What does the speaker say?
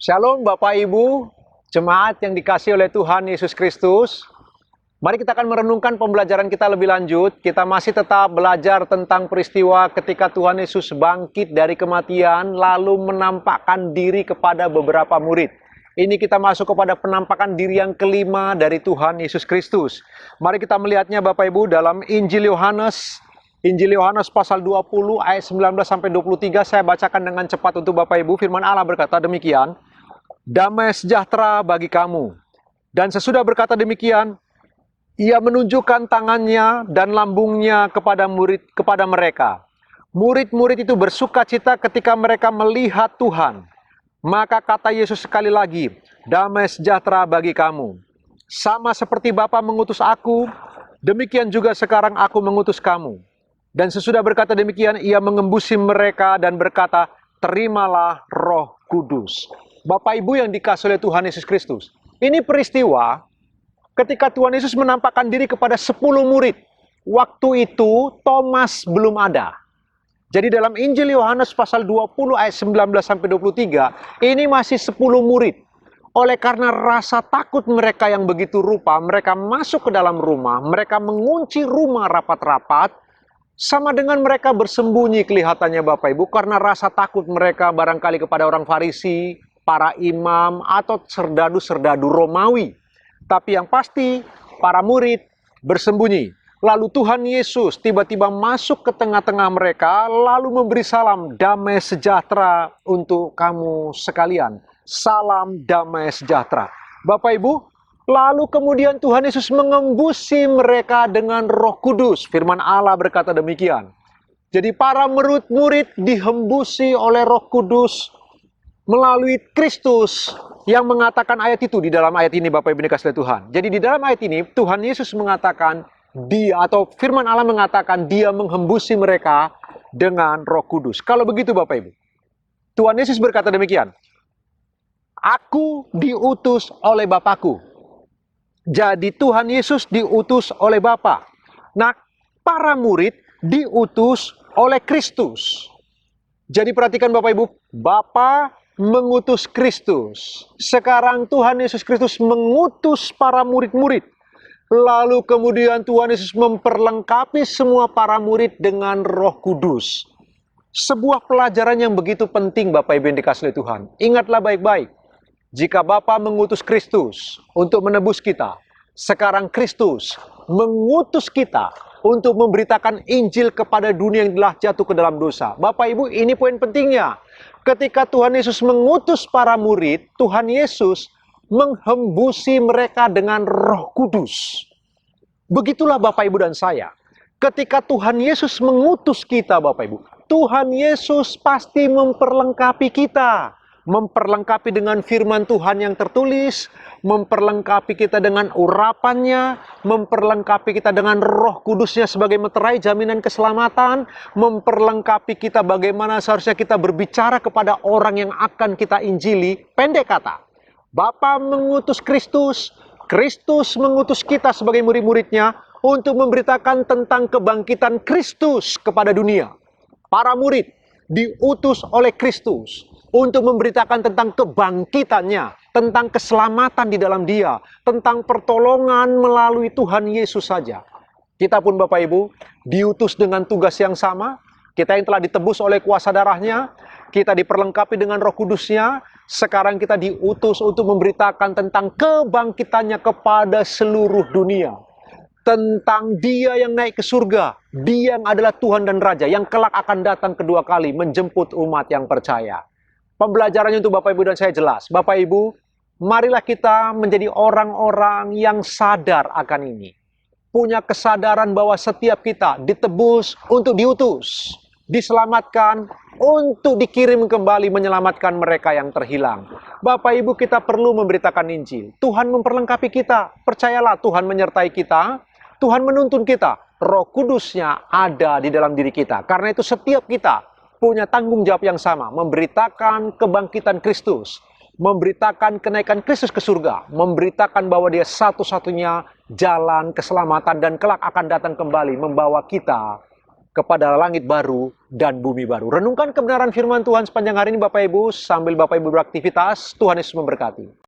Shalom Bapak Ibu, jemaat yang dikasihi oleh Tuhan Yesus Kristus. Mari kita akan merenungkan pembelajaran kita lebih lanjut. Kita masih tetap belajar tentang peristiwa ketika Tuhan Yesus bangkit dari kematian, lalu menampakkan diri kepada beberapa murid. Ini kita masuk kepada penampakan diri yang kelima dari Tuhan Yesus Kristus. Mari kita melihatnya Bapak Ibu dalam Injil Yohanes. Injil Yohanes pasal 20 ayat 19-23 saya bacakan dengan cepat untuk Bapak Ibu. Firman Allah berkata demikian, "Damai sejahtera bagi kamu." Dan sesudah berkata demikian, ia menunjukkan tangannya dan lambungnya kepada mereka. Murid-murid itu bersuka cita ketika mereka melihat Tuhan. Maka kata Yesus sekali lagi, "Damai sejahtera bagi kamu. Sama seperti Bapa mengutus aku, demikian juga sekarang aku mengutus kamu." Dan sesudah berkata demikian, ia mengembusi mereka dan berkata, "Terimalah Roh Kudus." Bapak Ibu yang dikasihi oleh Tuhan Yesus Kristus. Ini peristiwa ketika Tuhan Yesus menampakkan diri kepada 10 murid. Waktu itu Thomas belum ada. Jadi dalam Injil Yohanes pasal 20 ayat 19-23, ini masih 10 murid. Oleh karena rasa takut mereka yang begitu rupa, mereka masuk ke dalam rumah, mereka mengunci rumah rapat-rapat, sama dengan mereka bersembunyi kelihatannya Bapak Ibu, karena rasa takut mereka barangkali kepada orang Farisi, para imam, atau serdadu-serdadu Romawi. Tapi yang pasti, para murid bersembunyi. Lalu Tuhan Yesus tiba-tiba masuk ke tengah-tengah mereka, lalu memberi salam, "Damai sejahtera untuk kamu sekalian." Salam damai sejahtera. Bapak Ibu, lalu kemudian Tuhan Yesus mengembusi mereka dengan Roh Kudus. Firman Allah berkata demikian. Jadi para murid-murid dihembusi oleh Roh Kudus melalui Kristus yang mengatakan ayat itu di dalam ayat ini Bapak Ibu dikasihi Tuhan. Jadi di dalam ayat ini Tuhan Yesus mengatakan dia atau firman Allah mengatakan dia menghembusi mereka dengan Roh Kudus. Kalau begitu Bapak Ibu, Tuhan Yesus berkata demikian. Aku diutus oleh Bapakku. Jadi Tuhan Yesus diutus oleh Bapa. Nah, para murid diutus oleh Kristus. Jadi perhatikan Bapak Ibu, Bapa mengutus Kristus. Sekarang Tuhan Yesus Kristus mengutus para murid-murid. Lalu kemudian Tuhan Yesus memperlengkapi semua para murid dengan Roh Kudus. Sebuah pelajaran yang begitu penting Bapak Ibu yang dikasihi Tuhan. Ingatlah baik-baik. Jika Bapa mengutus Kristus untuk menebus kita, sekarang Kristus mengutus kita untuk memberitakan Injil kepada dunia yang telah jatuh ke dalam dosa. Bapak Ibu, ini poin pentingnya. Ketika Tuhan Yesus mengutus para murid, Tuhan Yesus menghembusi mereka dengan Roh Kudus. Begitulah Bapak Ibu dan saya. Ketika Tuhan Yesus mengutus kita Bapak Ibu, Tuhan Yesus pasti memperlengkapi kita. Memperlengkapi dengan firman Tuhan yang tertulis, memperlengkapi kita dengan urapannya, memperlengkapi kita dengan Roh Kudusnya sebagai meterai jaminan keselamatan, memperlengkapi kita bagaimana seharusnya kita berbicara kepada orang yang akan kita injili. Pendek kata, Bapa mengutus Kristus, Kristus mengutus kita sebagai murid-muridnya untuk memberitakan tentang kebangkitan Kristus kepada dunia. Para murid diutus oleh Kristus untuk memberitakan tentang kebangkitannya, tentang keselamatan di dalam Dia, tentang pertolongan melalui Tuhan Yesus saja. Kita pun Bapak Ibu diutus dengan tugas yang sama. Kita yang telah ditebus oleh kuasa darahnya, kita diperlengkapi dengan Roh Kudusnya. Sekarang kita diutus untuk memberitakan tentang kebangkitannya kepada seluruh dunia. Tentang Dia yang naik ke surga, Dia yang adalah Tuhan dan Raja, yang kelak akan datang kedua kali menjemput umat yang percaya. Pembelajarannya untuk Bapak Ibu dan saya jelas. Bapak Ibu, marilah kita menjadi orang-orang yang sadar akan ini. Punya kesadaran bahwa setiap kita ditebus untuk diutus, diselamatkan untuk dikirim kembali menyelamatkan mereka yang terhilang. Bapak Ibu, kita perlu memberitakan Injil. Tuhan memperlengkapi kita. Percayalah, Tuhan menyertai kita. Tuhan menuntun kita. Roh Kudusnya ada di dalam diri kita. Karena itu setiap kita punya tanggung jawab yang sama, memberitakan kebangkitan Kristus, memberitakan kenaikan Kristus ke surga, memberitakan bahwa Dia satu-satunya jalan keselamatan dan kelak akan datang kembali membawa kita kepada langit baru dan bumi baru. Renungkan kebenaran firman Tuhan sepanjang hari ini Bapak Ibu, sambil Bapak Ibu beraktivitas. Tuhan Yesus memberkati.